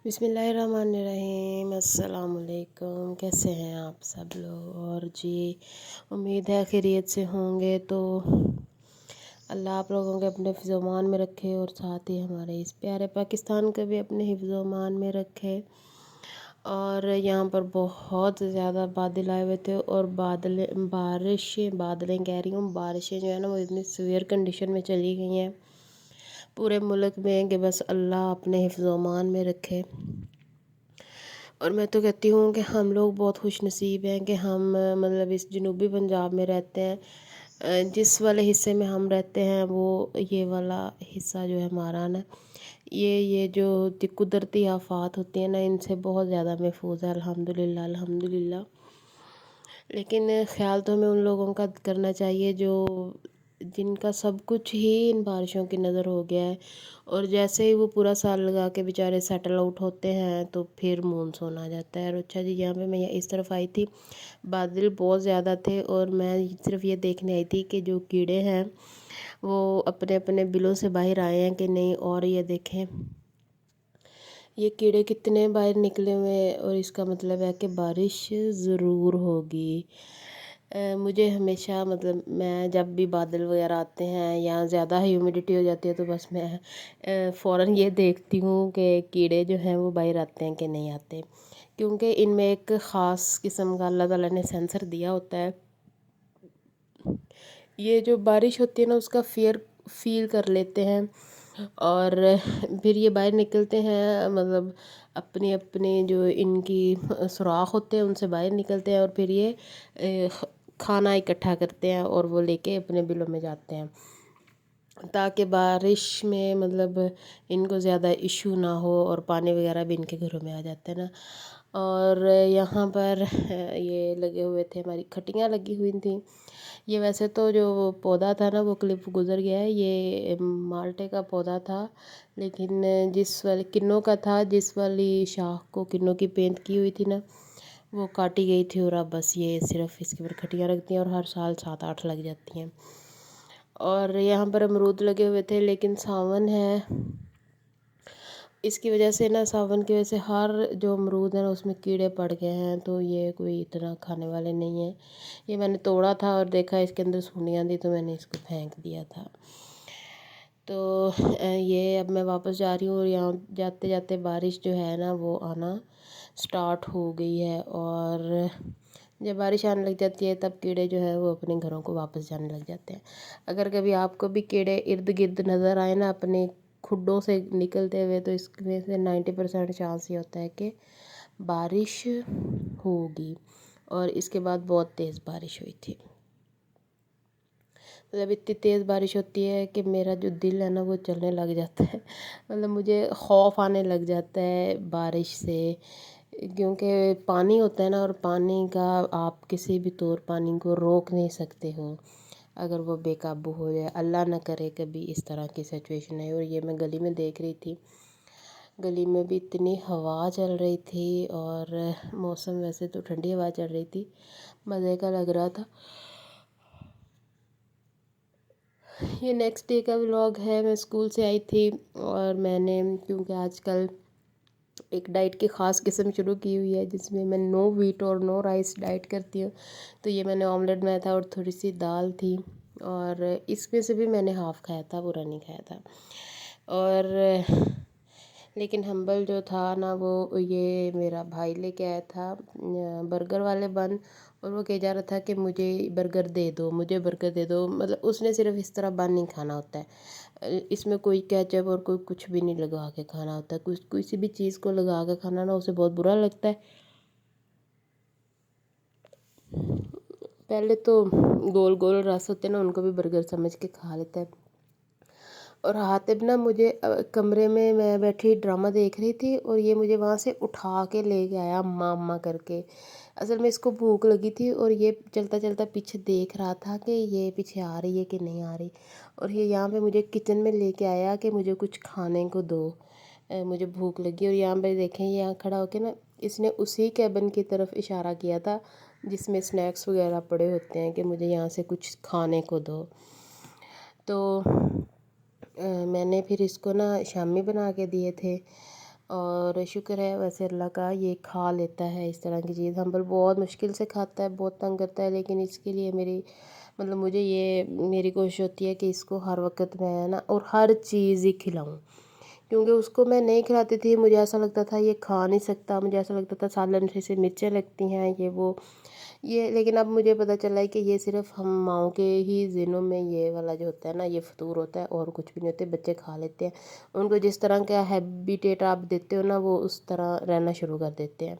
बिस्मिल्लाहिर्रहमानिर्रहीम। अस्सलाम वालेकुम। कैसे हैं आप सब लोग? और जी, उम्मीद है खैरियत से होंगे। तो अल्लाह आप लोगों के अपने हिफ्ज़ व अमान में रखे और साथ ही हमारे इस प्यारे पाकिस्तान को भी अपने हिफ्ज़ व अमान में रखे। और यहाँ पर बहुत ज़्यादा बादल आए हुए थे और बादलें कह रही हूँ, बारिशें जो है ना वो इतनी सीवियर कंडीशन में चली गई हैं पूरे मुल्क में कि बस अल्लाह अपने हिफ्ज़ व अमान में रखे। और मैं तो कहती हूँ कि हम लोग बहुत खुश नसीब हैं कि हम मतलब इस जनूबी पंजाब में रहते हैं। जिस वाले हिस्से में हम रहते हैं वो ये वाला हिस्सा जो है हमारा ना, ये जो कुदरती आफ़ात होती हैं ना, इनसे बहुत ज़्यादा महफूज है। अल्हम्दुलिल्लाह अल्हम्दुलिल्लाह। लेकिन ख़्याल तो हमें उन लोगों का करना चाहिए जो जिनका सब कुछ ही इन बारिशों की नज़र हो गया है। और जैसे ही वो पूरा साल लगा के बेचारे सेटल आउट होते हैं तो फिर मानसून आ जाता है। और अच्छा जी, यहाँ पे मैं इस तरफ आई थी, बादल बहुत ज़्यादा थे और मैं सिर्फ ये देखने आई थी कि जो कीड़े हैं वो अपने अपने बिलों से बाहर आए हैं कि नहीं। और ये देखें, ये कीड़े कितने बाहर निकले हुए हैं और इसका मतलब है कि बारिश ज़रूर होगी। मुझे हमेशा मतलब मैं जब भी बादल वगैरह आते हैं या ज़्यादा ह्यूमिडिटी हो जाती है तो बस मैं फ़ौरन ये देखती हूँ कि कीड़े जो हैं वो बाहर आते हैं कि नहीं आते, क्योंकि इनमें एक ख़ास किस्म का अल्लाह ताला ने सेंसर दिया होता है। ये जो बारिश होती है ना उसका फील कर लेते हैं और फिर ये बाहर निकलते हैं, मतलब अपनी अपनी जो इनकी सुराख होते हैं उनसे बाहर निकलते हैं और फिर ये खाना इकट्ठा करते हैं और वो लेके अपने बिलों में जाते हैं ताकि बारिश में मतलब इनको ज़्यादा इशू ना हो और पानी वगैरह भी इनके घरों में आ जाता है ना। और यहाँ पर ये लगे हुए थे, हमारी खटियाँ लगी हुई थी। ये वैसे तो जो पौधा था ना वो क्लिप गुज़र गया है, ये माल्टे का पौधा था, लेकिन जिस वाले किन्नों का था, जिस वाली शाख को किन्नों की पेंट की हुई थी ना वो काटी गई थी। और अब बस ये सिर्फ इसके ऊपर खटियाँ रखती हैं और हर साल 7-8 लग जाती हैं। और यहाँ पर अमरूद लगे हुए थे, लेकिन सावन है, इसकी वजह से ना सावन की वजह से हर जो अमरूद है ना उसमें कीड़े पड़ गए हैं, तो ये कोई इतना खाने वाले नहीं है। ये मैंने तोड़ा था और देखा इसके अंदर सूंडियाँ थी तो मैंने इसको फेंक दिया था। तो ये अब मैं वापस जा रही हूँ और यहाँ जाते जाते बारिश जो है ना वो आना स्टार्ट हो गई है। और जब बारिश आने लग जाती है तब कीड़े जो है वो अपने घरों को वापस जाने लग जाते हैं। अगर कभी आपको भी कीड़े इर्द गिर्द नज़र आए ना अपने खुड्डों से निकलते हुए, तो इसमें से 90% चांस ये होता है कि बारिश होगी। और इसके बाद बहुत तेज़ बारिश हुई थी, मतलब इतनी तेज़ बारिश होती है कि मेरा जो दिल है ना वो चलने लग जाता है। मतलब मुझे खौफ आने लग जाता है बारिश से, क्योंकि पानी होता है ना और पानी का आप किसी भी तौर पानी को रोक नहीं सकते हो अगर वो बेकाबू हो जाए। अल्लाह ना करे कभी इस तरह की सिचुएशन है। और ये मैं गली में देख रही थी, गली में भी इतनी हवा चल रही थी और मौसम वैसे तो ठंडी हवा चल रही थी, मज़े का लग रहा था। ये नेक्स्ट डे का व्लॉग है। मैं स्कूल से आई थी और मैंने, क्योंकि आजकल एक डाइट की ख़ास किस्म शुरू की हुई है जिसमें मैं नो वीट और नो राइस डाइट करती हूँ, तो ये मैंने ऑमलेट बनाया था और थोड़ी सी दाल थी और इसमें से भी मैंने हाफ़ खाया था, पूरा नहीं खाया था। और लेकिन हम्बल जो था ना वो ये मेरा भाई लेके आया था बर्गर वाले बन, और वो कह जा रहा था कि मुझे बर्गर दे दो, मुझे बर्गर दे दो। मतलब उसने सिर्फ इस तरह बन नहीं खाना होता है, इसमें कोई केचप और कोई कुछ भी नहीं लगा के खाना होता है। कुछ किसी भी चीज़ को लगा के खाना ना उसे बहुत बुरा लगता है। पहले तो गोल गोल रस होते हैं ना उनको भी बर्गर समझ के खा लेता है। और हातिब ना मुझे कमरे में मैं बैठी ड्रामा देख रही थी और ये मुझे वहाँ से उठा के ले गया अम्मा अम्मा करके। असल में इसको भूख लगी थी और ये चलता चलता पीछे देख रहा था कि ये पीछे आ रही है कि नहीं आ रही, और ये यहाँ पे मुझे किचन में लेके आया कि मुझे कुछ खाने को दो, मुझे भूख लगी। और यहाँ पे देखें, ये यहाँ खड़ा होके ना इसने उसी कैबिन की तरफ इशारा किया था जिसमें स्नैक्स वगैरह पड़े होते हैं कि मुझे यहाँ से कुछ खाने को दो। तो मैंने फिर इसको ना शामी बना के दिए थे اور شکر ہے ویسے اللہ کا، یہ کھا لیتا ہے اس طرح کی چیز۔ ہمبل بہت مشکل سے کھاتا ہے، بہت تنگ کرتا ہے، لیکن اس کے لیے مجھے یہ میری کوشش ہوتی ہے کہ اس کو ہر وقت میں نا اور ہر چیز ہی کھلاؤں، کیونکہ اس کو میں نہیں کھلاتی تھی، مجھے ایسا لگتا تھا یہ کھا نہیں سکتا، مجھے ایسا لگتا تھا سالن سے مرچیں لگتی ہیں یہ وہ یہ، لیکن اب مجھے پتہ چلا ہے کہ یہ صرف ہم ماؤں کے ہی ذہنوں میں یہ والا جو ہوتا ہے نا، یہ فطور ہوتا ہے، اور کچھ بھی نہیں ہوتے۔ بچے کھا لیتے ہیں، ان کو جس طرح کا ہیبیٹیٹ آپ دیتے ہو نا، وہ اس طرح رہنا شروع کر دیتے ہیں۔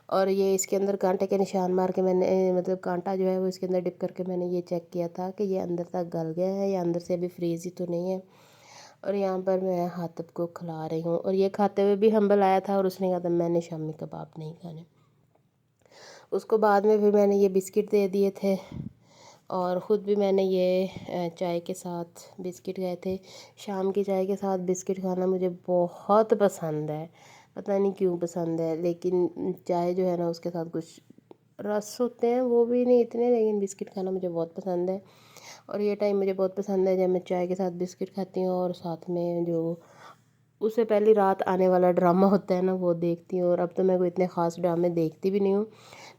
اور یہ اس کے اندر کانٹے کے نشان مار کے میں نے کانٹا جو ہے وہ اس کے اندر ڈپ کر کے میں نے یہ چیک کیا تھا کہ یہ اندر تک گل گیا ہے یا اندر سے ابھی فریز ہی تو نہیں ہے۔ اور یہاں پر میں حاتب کو کھلا رہی ہوں، اور یہ کھاتے ہوئے بھی ہمبل آیا تھا اور اس نے کہا تھا میں نے شامی کباب نہیں کھانے۔ اس کو بعد میں پھر میں نے یہ بسکٹ دے دیے تھے، اور خود بھی میں نے یہ چائے کے ساتھ بسکٹ گئے تھے۔ شام کی چائے کے ساتھ بسکٹ کھانا مجھے بہت پسند ہے، پتہ نہیں کیوں پسند ہے، لیکن چائے جو ہے نا اس کے ساتھ کچھ رس ہوتے ہیں وہ بھی نہیں اتنے، لیکن بسکٹ کھانا مجھے بہت پسند ہے۔ اور یہ ٹائم مجھے بہت پسند ہے جب میں چائے کے ساتھ بسکٹ کھاتی ہوں، اور ساتھ میں جو اس سے پہلی رات آنے والا ڈرامہ ہوتا ہے نا وہ دیکھتی ہوں۔ اور اب تو میں کوئی اتنے خاص ڈرامے دیکھتی بھی نہیں ہوں۔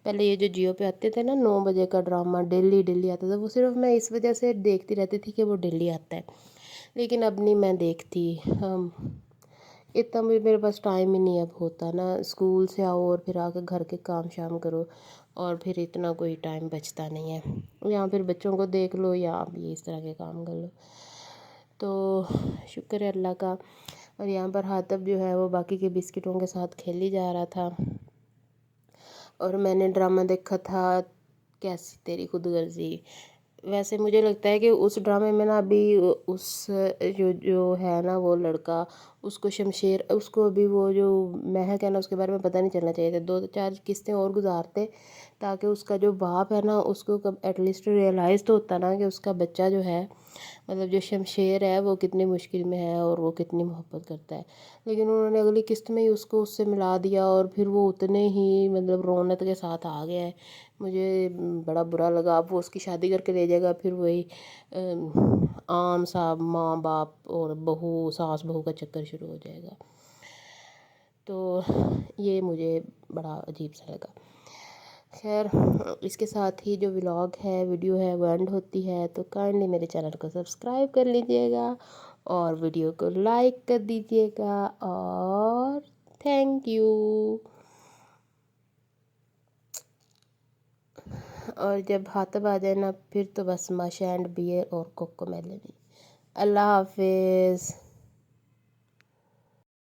پہلے یہ جو جیو پہ آتے تھے نا 9 بجے کا ڈرامہ ڈیلی آتا تھا، وہ صرف میں اس وجہ سے دیکھتی رہتی تھی کہ وہ ڈیلی آتا ہے، لیکن اب نہیں میں دیکھتی۔ اتنا بھی میرے پاس ٹائم ہی نہیں اب ہوتا نا، اسکول سے آؤ اور پھر آ کے گھر کے کام شام کرو، اور پھر اتنا کوئی ٹائم بچتا نہیں ہے، یا پھر بچوں کو دیکھ لو یا آپ یہ اس طرح کے کام کر لو۔ تو شکر ہے اللہ کا۔ اور یہاں پر حاتب جو ہے وہ باقی کے بسکٹوں کے ساتھ کھیلی جا رہا تھا، اور میں نے ڈرامہ دیکھا تھا کیسی تیری خود غرضی۔ ویسے مجھے لگتا ہے کہ اس ڈرامے میں نا ابھی اس جو ہے نا وہ لڑکا، اس کو شمشیر، اس کو ابھی وہ جو مہک ہے نا اس کے بارے میں پتہ نہیں چلنا چاہیے تھا، 2-4 قسطیں اور گزارتے تاکہ اس کا جو باپ ہے نا اس کو ایٹ لیسٹ ریئلائز تو ہوتا نا کہ اس کا بچہ جو ہے، جو شمشیر ہے وہ کتنی مشکل میں ہے اور وہ کتنی محبت کرتا ہے، لیکن انہوں نے اگلی قسط میں ہی اس کو اس سے ملا دیا، اور پھر وہ اتنے ہی رونق کے ساتھ آ گیا ہے۔ مجھے بڑا برا لگا، اب وہ اس کی شادی کر کے لے جائے گا، پھر وہی عام سا ماں باپ اور بہو، ساس بہو کا چکر شروع ہو جائے گا، تو یہ مجھے بڑا عجیب سا لگا۔ خیر، اس کے ساتھ ہی جو ولاگ ہے، ویڈیو ہے، وہ اینڈ ہوتی ہے، تو کائنڈلی میرے چینل کو سبسکرائب کر لیجیے گا، اور ویڈیو کو لائک کر دیجیے گا، اور تھینک یو۔ اور جب حاتب آ جائے نا پھر تو بس ماشا اینڈ بیئر اور کوکو میلن۔ اللہ حافظ۔